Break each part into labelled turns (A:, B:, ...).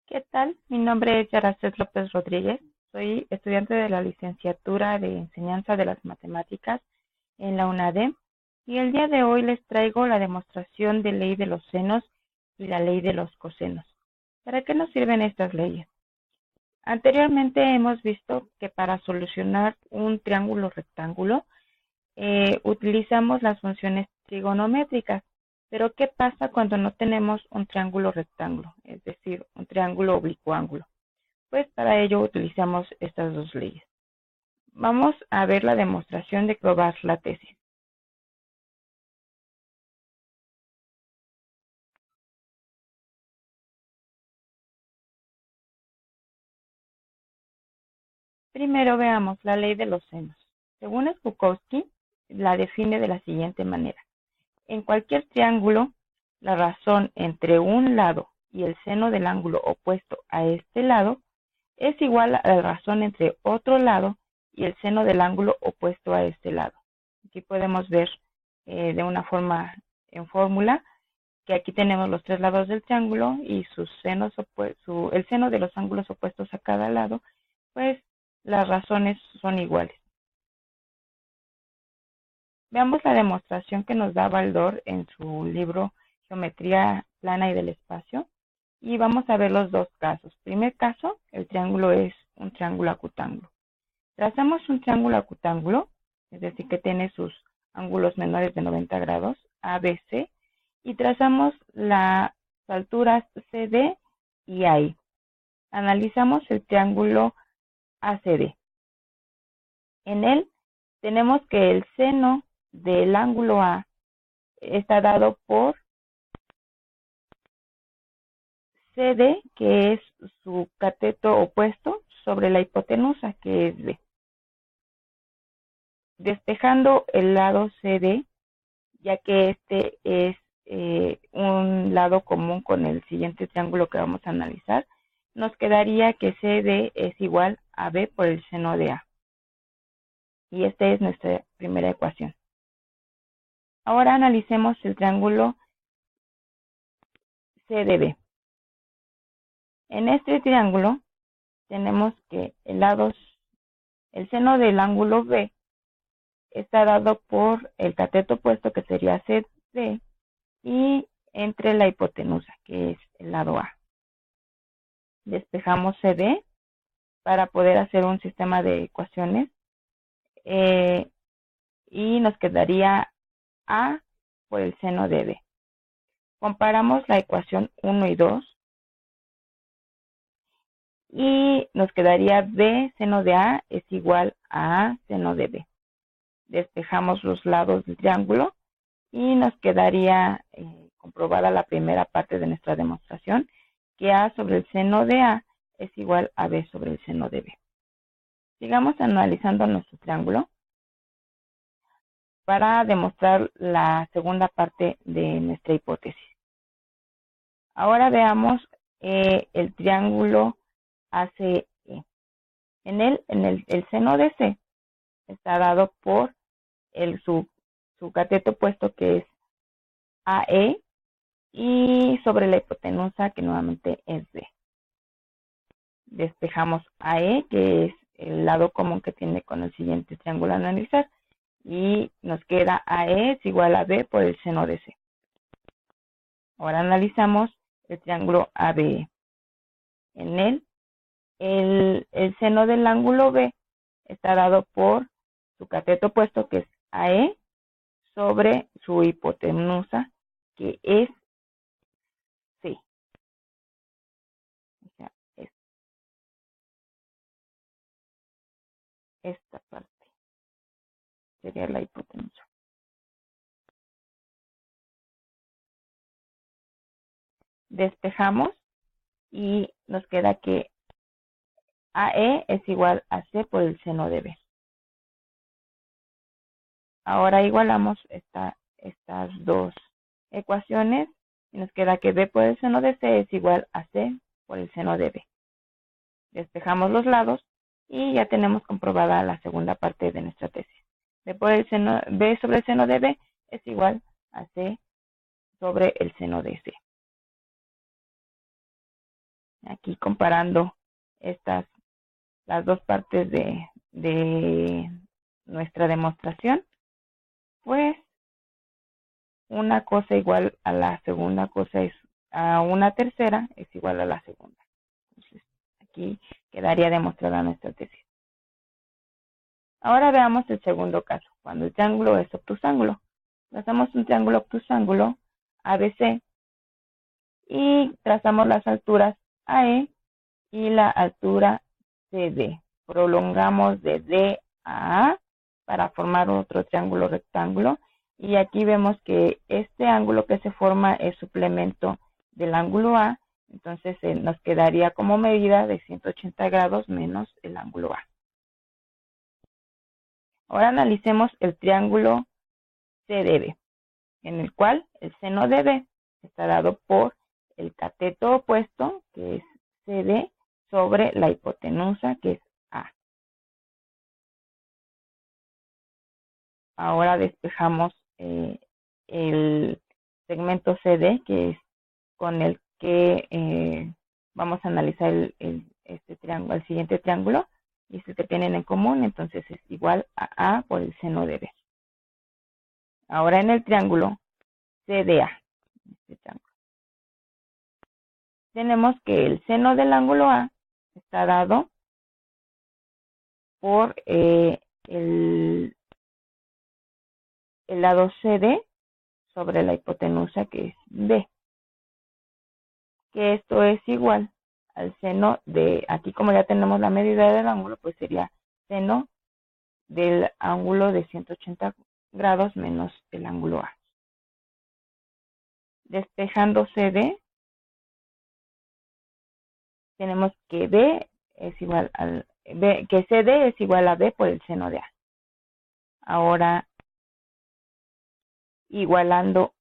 A: ¿Qué tal? Mi nombre es Yaracet López Rodríguez. Soy estudiante de la licenciatura de Enseñanza de las Matemáticas en la UNADEM y el día de hoy les traigo la demostración de ley de los senos y la ley de los cosenos. ¿Para qué nos sirven estas leyes? Anteriormente hemos visto que para solucionar un triángulo rectángulo utilizamos las funciones trigonométricas. Pero ¿qué pasa cuando no tenemos un triángulo rectángulo? Es decir, un triángulo oblicuo-ángulo. Pues para ello utilizamos estas dos leyes. Vamos a ver la demostración de probar la tesis. Primero veamos la ley de los senos. Según Spokowski, la define de la siguiente manera. En cualquier triángulo, la razón entre un lado y el seno del ángulo opuesto a este lado es igual a la razón entre otro lado y el seno del ángulo opuesto a este lado. Aquí podemos ver de una forma en fórmula que aquí tenemos los tres lados del triángulo y sus senos el seno de los ángulos opuestos a cada lado, pues las razones son iguales. Veamos la demostración que nos da Baldor en su libro Geometría plana y del espacio. Y vamos a ver los dos casos. Primer caso, el triángulo es un triángulo acutángulo. Trazamos un triángulo acutángulo, es decir, que tiene sus ángulos menores de 90 grados, ABC, y trazamos las alturas CD y AI. Analizamos el triángulo ACD. En él tenemos que el seno del ángulo A está dado por CD, que es su cateto opuesto, sobre la hipotenusa, que es B. Despejando el lado CD, ya que este es un lado común con el siguiente triángulo que vamos a analizar, nos quedaría que CD es igual a B por el seno de A. Y esta es nuestra primera ecuación. Ahora analicemos el triángulo CDB. En este triángulo tenemos que el seno del ángulo B está dado por el cateto opuesto, que sería CD, y entre la hipotenusa, que es el lado A. Despejamos CD para poder hacer un sistema de ecuaciones y nos quedaría A por el seno de B. Comparamos la ecuación 1 y 2 y nos quedaría B seno de A es igual a seno de B. Despejamos los lados del triángulo y nos quedaría comprobada la primera parte de nuestra demostración, que A sobre el seno de A es igual a B sobre el seno de B. Sigamos analizando nuestro triángulo para demostrar la segunda parte de nuestra hipótesis. Ahora veamos el triángulo ACE. En el seno de C está dado por su cateto opuesto, que es AE, y sobre la hipotenusa, que nuevamente es B. Despejamos AE, que es el lado común que tiene con el siguiente triángulo a analizar, y nos queda AE es igual a B por el seno de C. Ahora analizamos el triángulo ABE. En él, el seno del ángulo B está dado por su cateto opuesto, que es AE, sobre su hipotenusa, que es C. O sea, es esta parte sería la hipotenusa. Despejamos y nos queda que AE es igual a C por el seno de B. Ahora igualamos estas dos ecuaciones y nos queda que B por el seno de C es igual a C por el seno de B. Despejamos los lados y ya tenemos comprobada la segunda parte de nuestra tesis. B sobre el seno de B es igual a C sobre el seno de C. Aquí comparando las dos partes de nuestra demostración, pues una cosa igual a la segunda cosa a una tercera es igual a la segunda. Entonces, aquí quedaría demostrada nuestra tesis. Ahora veamos el segundo caso, cuando el triángulo es obtusángulo. Trazamos un triángulo obtusángulo ABC y trazamos las alturas AE y la altura CD. Prolongamos de D a A para formar otro triángulo rectángulo. Y aquí vemos que este ángulo que se forma es suplemento del ángulo A. Entonces nos quedaría como medida de 180 grados menos el ángulo A. Ahora analicemos el triángulo CDB, en el cual el seno de B está dado por el cateto opuesto, que es CD, sobre la hipotenusa, que es A. Ahora despejamos el segmento CD, que es con el que vamos a analizar este triángulo, el siguiente triángulo, y este que tienen en común, entonces es igual a A por el seno de B. Ahora en el triángulo CDA, este triángulo, tenemos que el seno del ángulo A está dado por el lado CD sobre la hipotenusa, que es B, que esto es igual al seno de, aquí como ya tenemos la medida del ángulo, pues sería seno del ángulo de 180 grados menos el ángulo A. Despejando CD, tenemos que B es igual al B, que CD es igual a B por el seno de A. Ahora, igualando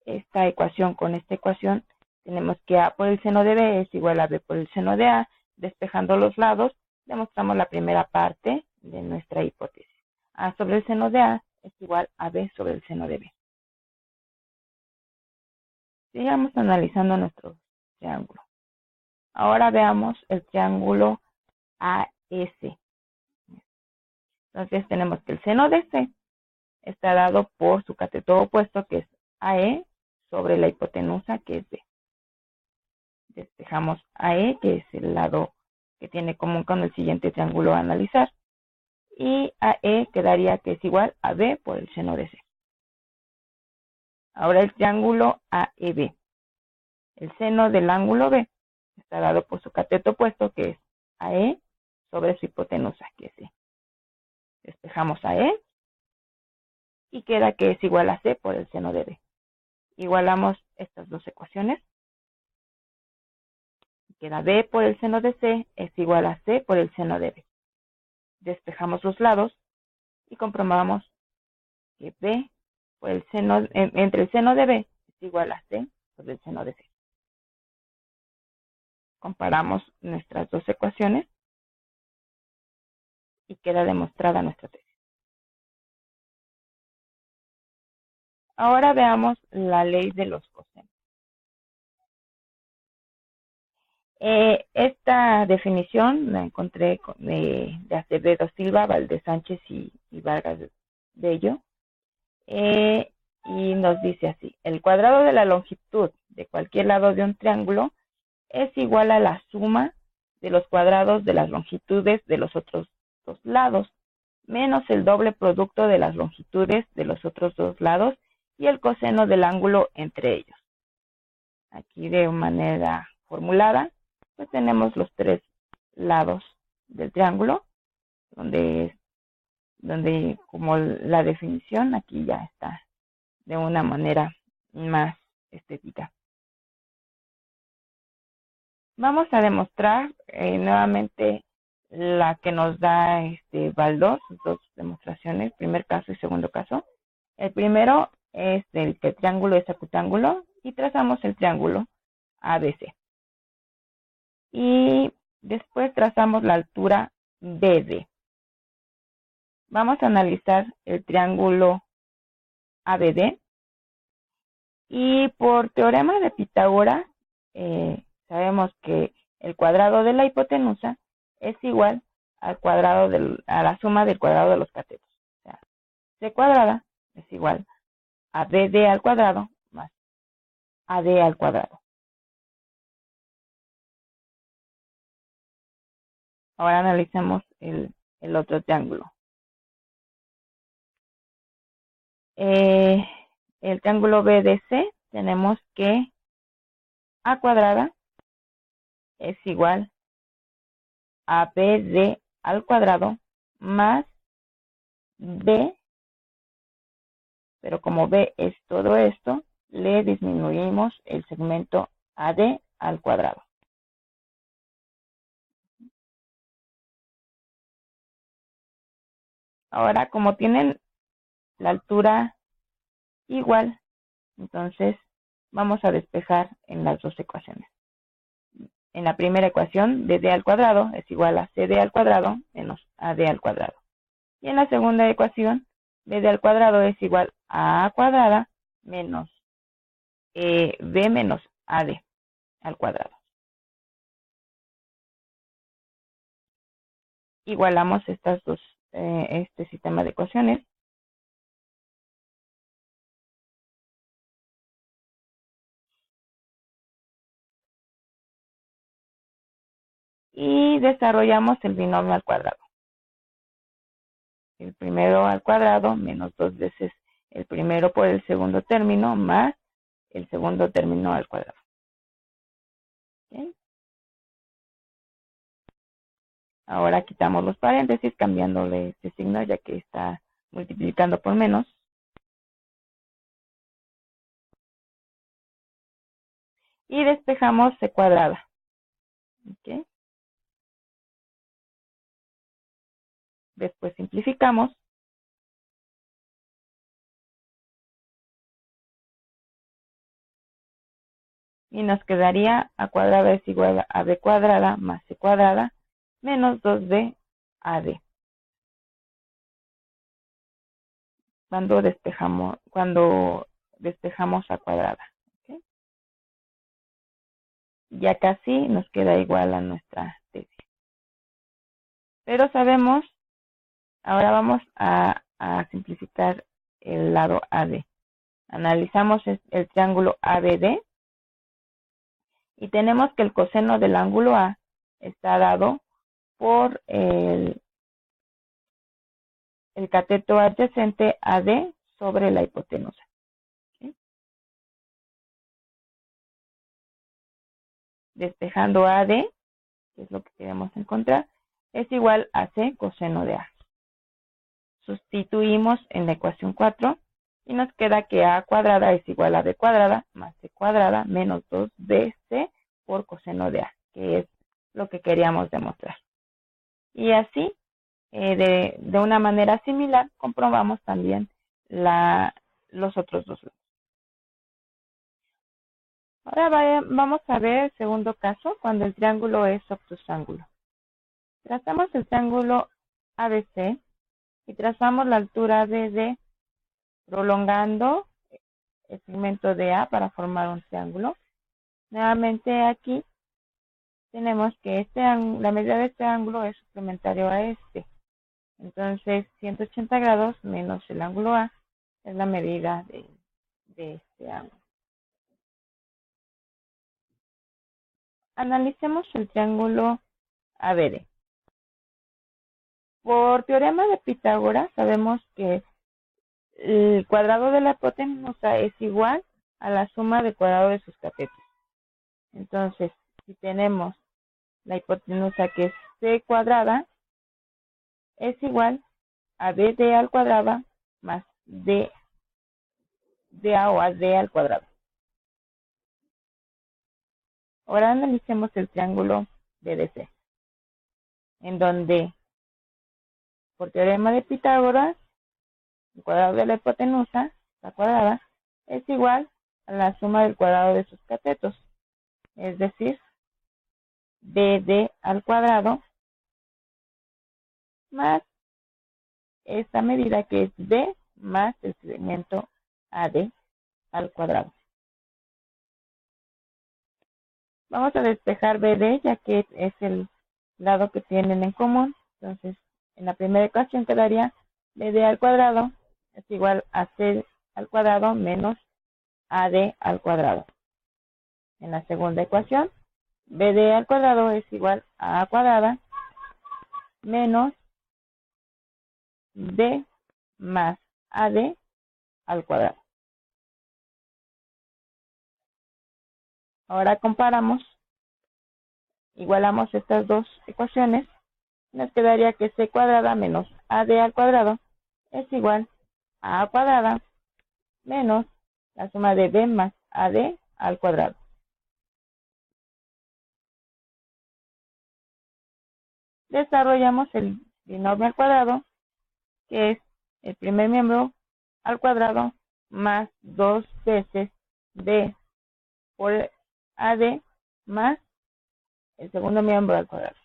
A: esta ecuación con esta ecuación, tenemos que A por el seno de B es igual a B por el seno de A. Despejando los lados, demostramos la primera parte de nuestra hipótesis. A sobre el seno de A es igual a B sobre el seno de B. Sigamos analizando nuestro triángulo. Ahora veamos el triángulo AS. Entonces tenemos que el seno de C está dado por su cateto opuesto, que es AE, sobre la hipotenusa, que es B. Despejamos AE, que es el lado que tiene común con el siguiente triángulo a analizar. Y AE quedaría que es igual a B por el seno de C. Ahora el triángulo AEB. El seno del ángulo B está dado por su cateto opuesto, que es AE, sobre su hipotenusa, que es C. Despejamos AE y queda que es igual a C por el seno de B. Igualamos estas dos ecuaciones. Queda B por el seno de C es igual a C por el seno de B. Despejamos los lados y comprobamos que B por el seno, entre el seno de B es igual a C por el seno de C. Comparamos nuestras dos ecuaciones y queda demostrada nuestra tesis. Ahora veamos la ley de los cosenos. Esta definición la encontré de Acevedo Silva, Valdez Sánchez y Vargas Bello. Y nos dice así: el cuadrado de la longitud de cualquier lado de un triángulo es igual a la suma de los cuadrados de las longitudes de los otros dos lados, menos el doble producto de las longitudes de los otros dos lados y el coseno del ángulo entre ellos. Aquí de manera formulada, pues tenemos los tres lados del triángulo, donde como la definición aquí ya está de una manera más estética. Vamos a demostrar nuevamente la que nos da Baldós, sus dos demostraciones, primer caso y segundo caso. El primero es el que el triángulo es acutángulo y trazamos el triángulo ABC. Y después trazamos la altura BD. Vamos a analizar el triángulo ABD y por teorema de Pitágoras sabemos que el cuadrado de la hipotenusa es igual a la suma del cuadrado de los catetos. O sea, c cuadrada es igual a bd al cuadrado más ad al cuadrado. Ahora analicemos el otro triángulo. El triángulo BDC, tenemos que a cuadrada es igual a bd al cuadrado más b, pero como b es todo esto, le disminuimos el segmento ad al cuadrado. Ahora, como tienen la altura igual, entonces vamos a despejar en las dos ecuaciones. En la primera ecuación, bd al cuadrado es igual a cd al cuadrado menos ad al cuadrado. Y en la segunda ecuación, bd al cuadrado es igual a cuadrada menos b menos ad al cuadrado. Igualamos estas dos, este sistema de ecuaciones. Y desarrollamos el binomio al cuadrado. El primero al cuadrado menos 2 veces el primero por el segundo término más el segundo término al cuadrado. ¿Okay? Ahora quitamos los paréntesis cambiándole este signo ya que está multiplicando por menos. Y despejamos c cuadrada. ¿Okay? Después simplificamos. Y nos quedaría a cuadrada es igual a b cuadrada más c cuadrada menos 2b ad. Cuando despejamos a cuadrada. ¿Okay? Ya casi nos queda igual a nuestra tesis. Pero sabemos, ahora vamos a simplificar el lado AD. Analizamos el triángulo ABD y tenemos que el coseno del ángulo A está dado por el cateto adyacente AD sobre la hipotenusa. ¿Okay? Despejando AD, que es lo que queremos encontrar, es igual a C coseno de A. Sustituimos en la ecuación 4 y nos queda que a cuadrada es igual a b cuadrada más c cuadrada menos 2bc por coseno de a, que es lo que queríamos demostrar. Y así, de una manera similar, comprobamos también los otros dos lados. Ahora vamos a ver el segundo caso, cuando el triángulo es obtusángulo. Trazamos el triángulo ABC y trazamos la altura BD prolongando el segmento de A para formar un triángulo. Nuevamente aquí tenemos que la medida de este ángulo es suplementario a este. Entonces 180 grados menos el ángulo A es la medida de este ángulo. Analicemos el triángulo ABD. Por teorema de Pitágoras sabemos que el cuadrado de la hipotenusa es igual a la suma del cuadrado de sus catetos. Entonces, si tenemos la hipotenusa que es c cuadrada, es igual a bd al cuadrado más dA o a d al cuadrado. Ahora analicemos el triángulo BDC, en donde, por teorema de Pitágoras, el cuadrado de la hipotenusa, la cuadrada, es igual a la suma del cuadrado de sus catetos, es decir, bd al cuadrado más esta medida que es b más el segmento ad al cuadrado. Vamos a despejar BD, ya que es el lado que tienen en común. Entonces, en la primera ecuación quedaría BD al cuadrado es igual a C al cuadrado menos AD al cuadrado. En la segunda ecuación, BD al cuadrado es igual a A cuadrada menos D más AD al cuadrado. Ahora comparamos, igualamos estas dos ecuaciones. Nos quedaría que C cuadrada menos AD al cuadrado es igual a A cuadrada menos la suma de B más AD al cuadrado. Desarrollamos el binomio al cuadrado, que es el primer miembro al cuadrado más 2 veces B por AD más el segundo miembro al cuadrado.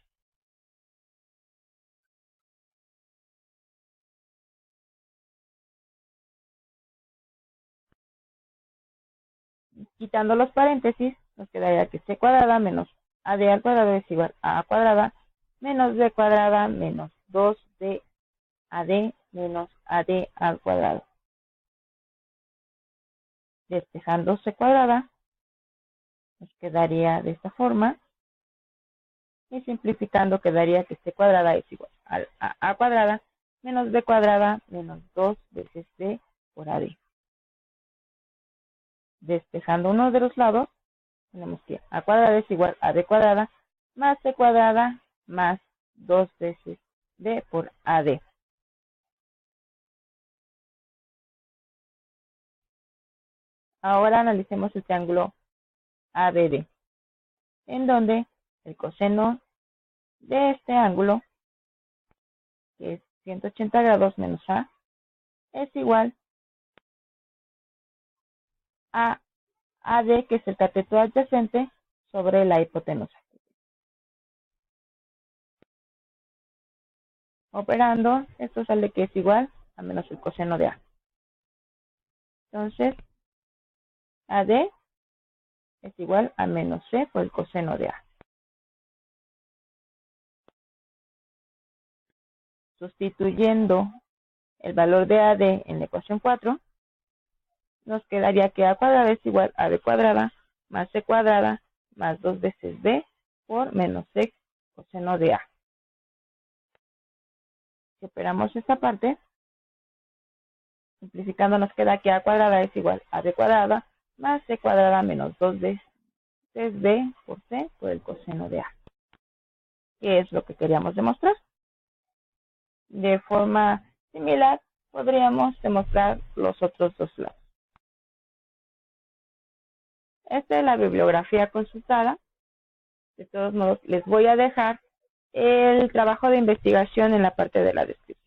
A: Quitando los paréntesis, nos quedaría que C cuadrada menos AD al cuadrado es igual a A cuadrada menos B cuadrada menos 2B AD menos AD al cuadrado. Despejando C cuadrada, nos quedaría de esta forma. Y simplificando quedaría que C cuadrada es igual a A cuadrada menos B cuadrada menos 2 veces B por AD. Despejando uno de los lados, tenemos que A cuadrada es igual a B cuadrada más C cuadrada más 2 veces B por AD. Ahora analicemos el triángulo ABD, en donde el coseno de este ángulo, que es 180 grados menos A, es igual a AD, que es el cateto adyacente, sobre la hipotenusa. Operando, esto sale que es igual a menos el coseno de A. Entonces, AD es igual a menos C por el coseno de A. Sustituyendo el valor de AD en la ecuación 4, nos quedaría que A cuadrada es igual a B cuadrada más C cuadrada más 2 veces B por menos C coseno de A. Si operamos esta parte, simplificando nos queda que A cuadrada es igual a B cuadrada más C cuadrada menos 2 veces B por C por el coseno de A. ¿Qué es lo que queríamos demostrar? De forma similar, podríamos demostrar los otros dos lados. Esta es la bibliografía consultada. De todos modos, les voy a dejar el trabajo de investigación en la parte de la descripción.